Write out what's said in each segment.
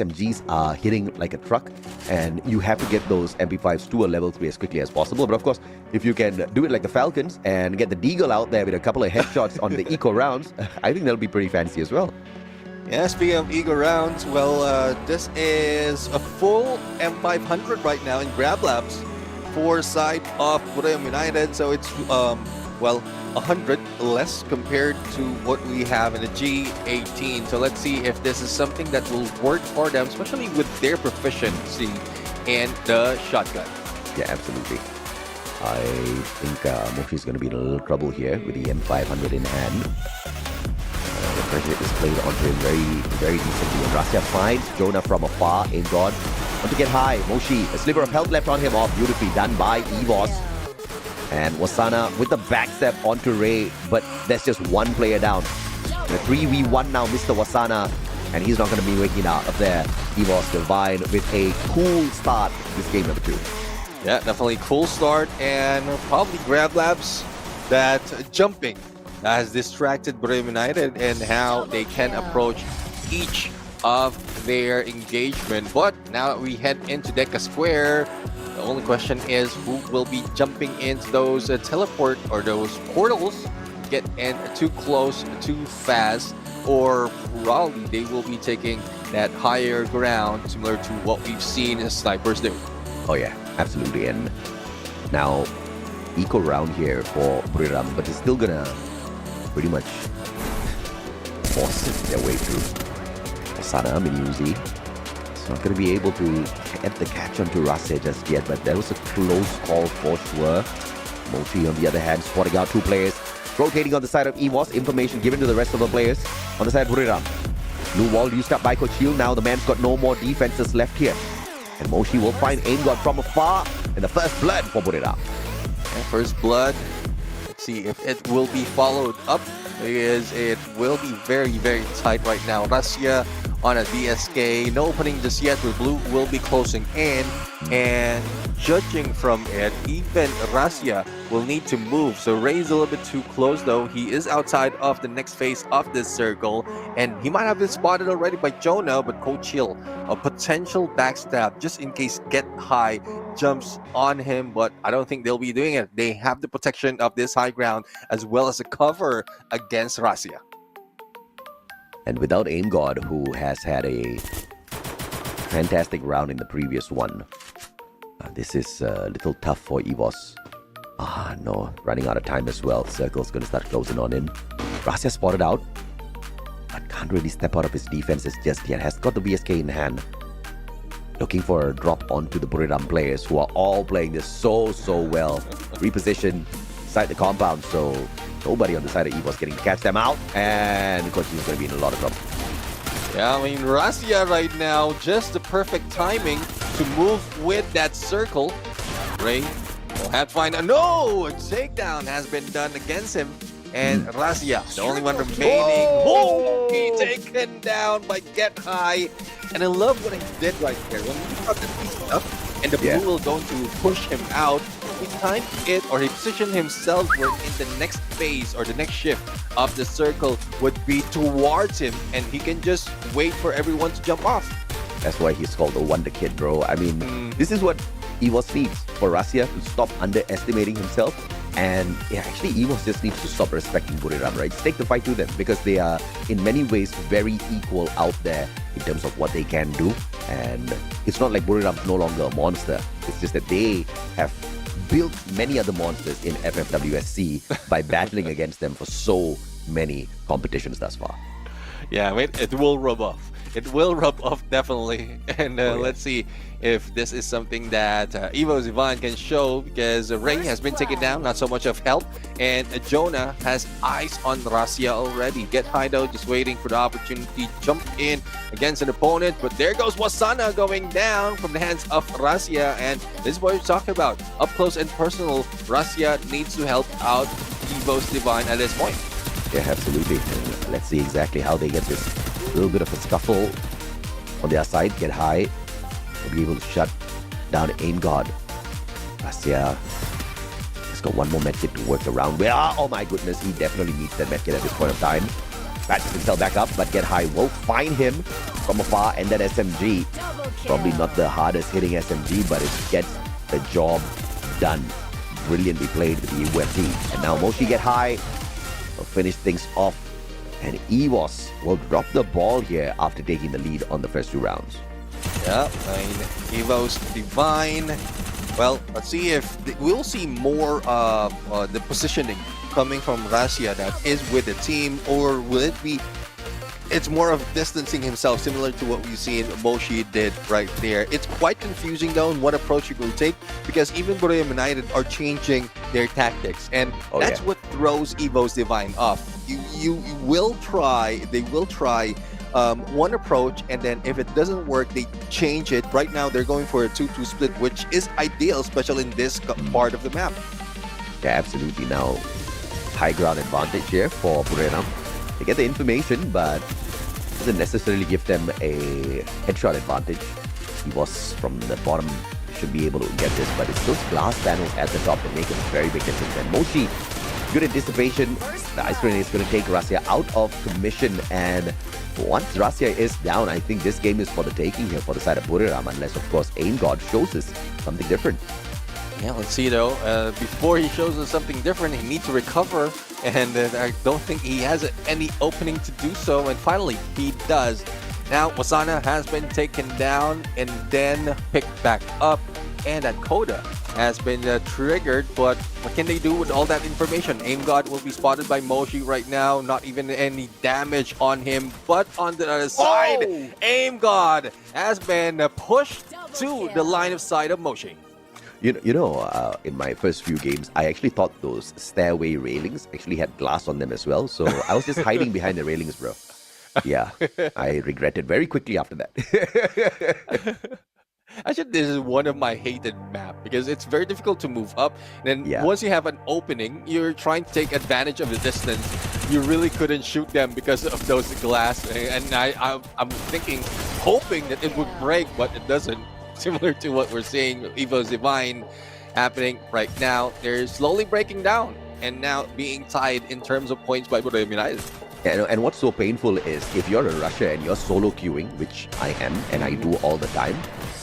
SMGs are hitting like a truck, and you have to get those MP5s to a level 3 as quickly as possible. But of course, if you can do it like the Falcons and get the Deagle out there with a couple of headshots on the eco rounds, I think that'll be pretty fancy as well. Yeah, speaking of eco rounds, well, this is a full M500 right now in Grab Labs for side of BURIRAM United. So it's, well, 100 less compared to what we have in the G18. So let's see if this is something that will work for them, especially with their proficiency in the shotgun. Yeah, absolutely. I think Moshi is going to be in a little trouble here with the M500 in hand. The pressure is played onto him very decently. And Rasia finds Jonah from afar. Aim God. Want to get high. Moshi, a sliver of health left on him. Off beautifully done by EVOS. And Wasana with the backstep onto Ray, but there's just one player down. The 3v1 now, Mr. Wasana, and he's not going to be waking up there. EVOS Divine with a cool start this game number 2. Yeah, definitely cool start, and probably Grab Labs that jumping has distracted BURIRAM United and how they can approach each of their engagement. But now that we head into Deca Square, the only question is who will be jumping into those teleport or those portals, get in too close, too fast, or probably they will be taking that higher ground similar to what we've seen snipers do. Oh yeah, absolutely. And now eco round here for BURIRAM, but it's still gonna pretty much force their way through. Asana, Mini Uzi. It's not going to be able to get the catch onto Rasia just yet, but that was a close call for sure. Moshi, on the other hand, spotting out 2 players. Rotating on the side of EVOS. Information given to the rest of the players on the side of BURIRAM. Blue wall used up by Coach Shield. Now the man's got no more defenses left here. And Moshi will find Aim God from afar. And the first blood for BURIRAM. And first blood. Let's see if it will be followed up, because it will be very tight right now. Rasia on a DSK, no opening just yet, where Blue will be closing in, and judging from it, even Rasia will need to move. So Ray's a little bit too close though. He is outside of the next phase of this circle, and he might have been spotted already by Jonah, but Coach Hill, a potential backstab just in case Get High jumps on him, but I don't think they'll be doing it. They have the protection of this high ground as well as a cover against Rasia. And without Aim God, who has had a fantastic round in the previous one, this is a little tough for EVOS. No, running out of time as well. Circle's going to start closing on in. Rasia spotted out, but can't really step out of his defenses just yet. Has got the VSK in hand. Looking for a drop onto the BURIRAM players, who are all playing this so well. Reposition inside the compound, so nobody on the side of EVOS getting to catch them out, and Coach is going to be in a lot of trouble. Yeah, I mean, Rasia right now, just the perfect timing to move with that circle. Ray will have to find a a takedown has been done against him, and Rasia, the only one remaining, be taken down by Get High. And I love what he did right there. When he got the piece up, and the Blue will going to push him out, he timed it, or he positioned himself where in the next phase or the next shift of the circle would be towards him, and he can just wait for everyone to jump off. That's why he's called the Wonder Kid, bro. I mean, this is what EVOS needs, for Rasia to stop underestimating himself. And yeah, actually, EVOS just needs to stop respecting BURIRAM, right? Just take the fight to them, because they are in many ways very equal out there in terms of what they can do. And it's not like BURIRAM's no longer a monster. It's just that they have built many other monsters in FFWSC by battling against them for so many competitions thus far. Yeah, wait, it will rub off. It will rub off, definitely. And let's see if this is something that EVOS Divine can show, because Ray has been taken down, not so much of help, and Jonah has eyes on Rasia already. Get High though, just waiting for the opportunity to jump in against an opponent, but there goes Wasana going down from the hands of Rasia, and this is what we're talking about. Up close and personal, Rasia needs to help out EVOS Divine at this point. Yeah, absolutely. And let's see exactly how they get this little bit of a scuffle on their side. Get High will be able to shut down Aim God. Rasia has got one more medkit to work around with. Oh my goodness, he definitely needs that medkit at this point of time. patches himself back up, but Get High will find him from afar, and then SMG. Probably not the hardest hitting SMG, but it gets the job done. Brilliantly played with the UFT. And now Moshi Get High will finish things off, and EVOS will drop the ball here after taking the lead on the first 2 rounds. Yeah, I mean, EVOS Divine. Well, let's see if we'll see more the positioning coming from Russia that is with the team, or will it be it's more of distancing himself, similar to what we've seen Moshi did right there. It's quite confusing though in what approach he will take, because even BURIRAM United are changing their tactics, and that's what throws EVOS Divine off. They will try one approach, and then if it doesn't work, they change it. Right now they're going for a 2-2 split, which is ideal, especially in this part of the map. Yeah, absolutely. Now high ground advantage here for BURIRAM. They get the information, but doesn't necessarily give them a headshot advantage. EVOS from the bottom should be able to get this, but it's those glass panels at the top that make a very big difference. And Moshi, good anticipation. The ice grenade is going to take Russia out of commission, and once Russia is down, I think this game is for the taking here for the side of BURIRAM, unless of course Aim God shows us something different. Yeah, let's see though. Before he shows us something different, he needs to recover, and I don't think he has any opening to do so. And finally, he does. Now, Wasana has been taken down and then picked back up, and that Coda has been triggered. But what can they do with all that information? Aim God will be spotted by Moshi right now. Not even any damage on him. But on the other side, Aim God has been pushed to the line of sight of Moshi. You know, in my first few games, I actually thought those stairway railings actually had glass on them as well. So I was just hiding behind the railings, bro. Yeah, I regretted very quickly after that. Actually, this is one of my hated maps because it's very difficult to move up. And then once you have an opening, you're trying to take advantage of the distance. You really couldn't shoot them because of those glass. And I'm thinking, hoping that it would break, but it doesn't. Similar to what we're seeing with EVOS Divine happening right now. They're slowly breaking down and now being tied in terms of points by BURIRAM United. Yeah, and what's so painful is if you're a rusher and you're solo queuing, which I am and I do all the time,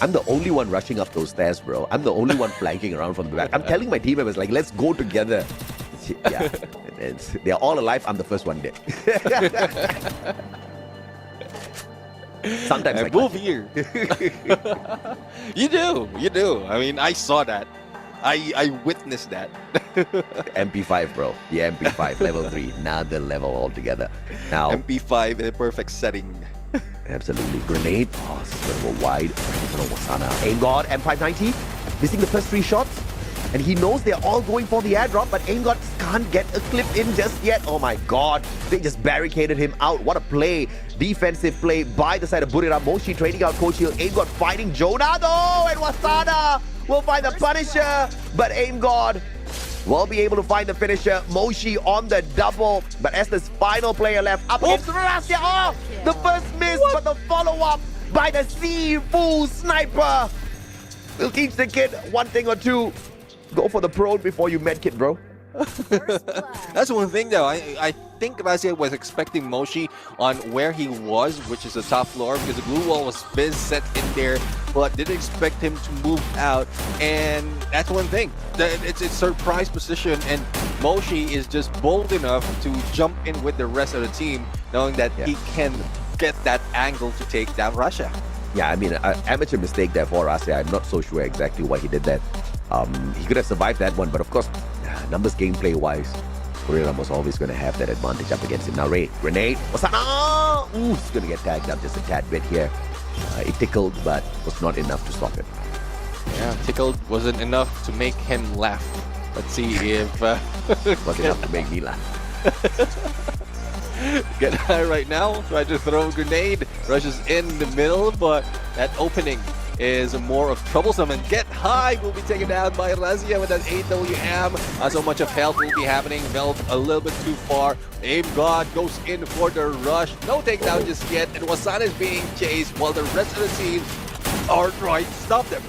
I'm the only one rushing up those stairs, bro. I'm the only one flanking around from the back. I'm telling my team members, like, let's go together. Yeah, they're all alive. I'm the first one dead. Sometimes I move here. You do. I mean, I saw that. I witnessed that. MP5, bro. The MP5, level 3. Another level altogether. Now, MP5 in a perfect setting. Absolutely. Grenade. Oh, this is going to go wide. Wasana. Aim God, M590. Missing the first 3 shots. And he knows they're all going for the airdrop, but Aim God can't get a clip in just yet. Oh my god. They just barricaded him out. What a play. Defensive play by the side of BURIRAM. Moshi trading out Coach Hill. Aim God fighting Jonah though. And Wasana will find the Punisher. But Aim God will be able to find the finisher. Moshi on the double. But as this final player left up against Russia. Oh, the first miss, but the follow-up by the Sifu sniper will teach the kid one thing or two. Go for the prone before you medkit, bro. That's one thing though. I think Razia was expecting Moshi on where he was, which is the top floor, because the glue wall was been set in there, but didn't expect him to move out. And that's one thing. It's a surprise position, and Moshi is just bold enough to jump in with the rest of the team, knowing that he can get that angle to take down Russia. Yeah, I mean, an amateur mistake there for Russia. I'm not so sure exactly why he did that. He could have survived that one, but of course, numbers gameplay-wise, BURIRAM was always going to have that advantage up against him. Now, Ray, grenade, Wasana! Ooh, he's going to get tagged up just a tad bit here. It tickled, but was not enough to stop it. Yeah, tickled wasn't enough to make him laugh. Let's see if... was enough to make me laugh. Get high right now, try to throw a grenade, rushes in the middle, but that opening is more of troublesome, and Get High will be taken down by Razia with an 8WM. Not so much of health will be happening. Felt a little bit too far. Aim God goes in for the rush. No takedown just yet, and Wasana is being chased while the rest of the team are trying to stop them.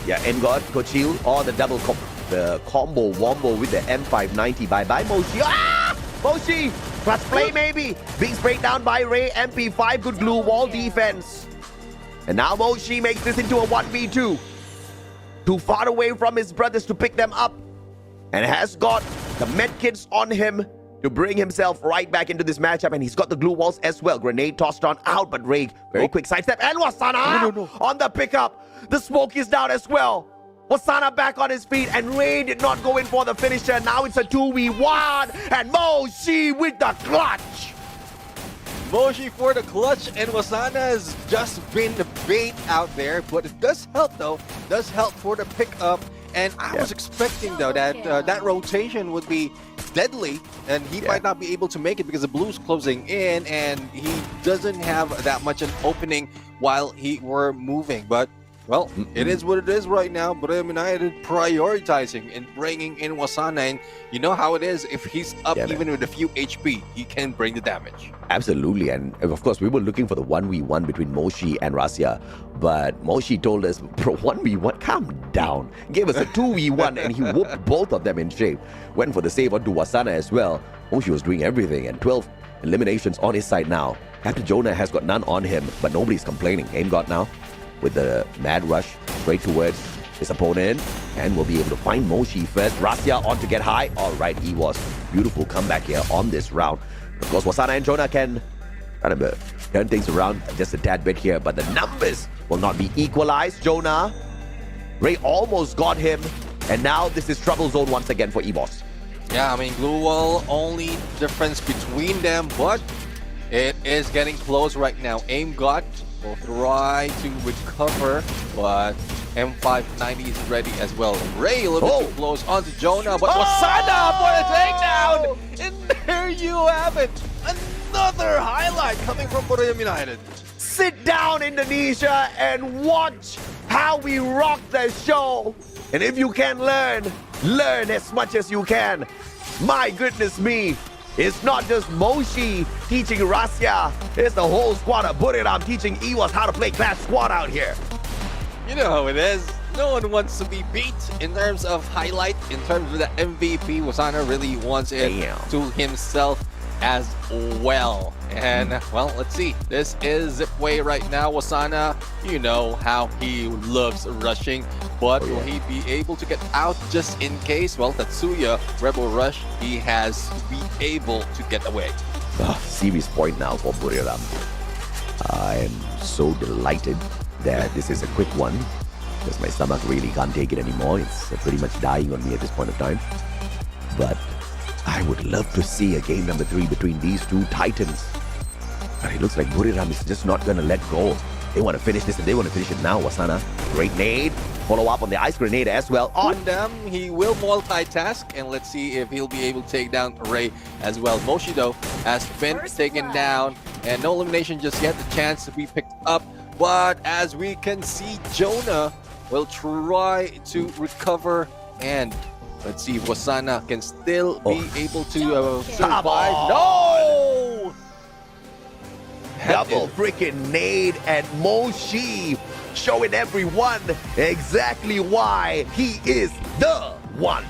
Yeah, Aim God, Coach Hill, or the combo wombo with the M590. Bye-bye, Moshi. Ah! Moshi Clutch play maybe. Being sprayed down by Ray. MP5, good glue wall defense. And now Moshi makes this into a 1v2. Too far away from his brothers to pick them up. And has got the medkits on him to bring himself right back into this matchup. And he's got the glue walls as well. Grenade tossed on out, but Ray, very quick sidestep. And Wasana on the pickup. The smoke is down as well. Wasana back on his feet, and Ray did not go in for the finisher. Now it's a 2v1, and Moshi with the clutch. Moshi for the clutch, and Wasana has just been the bait out there, but it does help though. Does help for the pickup. And I was expecting though that that rotation would be deadly, and he might not be able to make it because the blue's closing in, and he doesn't have that much an opening while he were moving. But well, it is what it is right now. BURIRAM United prioritizing and bringing in Wasana, and you know how it is. If he's up even with a few HP, he can bring the damage. Absolutely, and of course, we were looking for the 1v1 between Moshi and Rasya, but Moshi told us, bro, 1v1, calm down. Gave us a 2v1, and he whooped both of them in shape. Went for the save onto Wasana as well. Moshi was doing everything, and 12 eliminations on his side now. Captain Jonah has got none on him, but nobody's complaining. Aim got now with the mad rush straight towards his opponent, and will be able to find Moshi first. Rasya on to get high. All right, EVOS. Beautiful comeback here on this round. Of course, Wasana and Jonah can kind of turn things around just a tad bit here, but the numbers will not be equalized. Jonah, Ray almost got him, and now this is trouble zone once again for EVOS. Yeah, I mean, glue wall, only difference between them, but it is getting close right now. Aim got will try to recover, but M590 is ready as well. Ray a little bit too close onto Jonah, but Wasana for the takedown! And there you have it! Another highlight coming from BURIRAM United. Sit down, Indonesia, and watch how we rock the show. And if you can learn as much as you can. My goodness me. It's not just Moshi teaching Rasya. It's the whole squad of BURIRAM teaching EVOS how to play Clash Squad out here. You know how it is. No one wants to be beat in terms of highlight, in terms of the MVP. Wasana really wants it to himself as well. And well, let's see. This is Zipway right now. Wasana, you know how he loves rushing, but will he be able to get out just in case? Well, Tatsuya, Rebel Rush, he has to be able to get away. Series point now for BURIRAM. I am so delighted that this is a quick one, because my stomach really can't take it anymore. It's pretty much dying on me at this point of time. But I would love to see a game number 3 between these two titans. But it looks like BURIRAM is just not going to let go. They want to finish this, and they want to finish it now. Wasana, great nade. Follow up on the ice grenade as well. On them, he will multitask, and let's see if he'll be able to take down Ray as well. Moshi, though, has been taken down, and no elimination just yet. The chance to be picked up. But as we can see, Jonah will try to recover, and let's see if Wasana can still be able to survive. No! Double freaking nade, and Moshi showing everyone exactly why he is the one.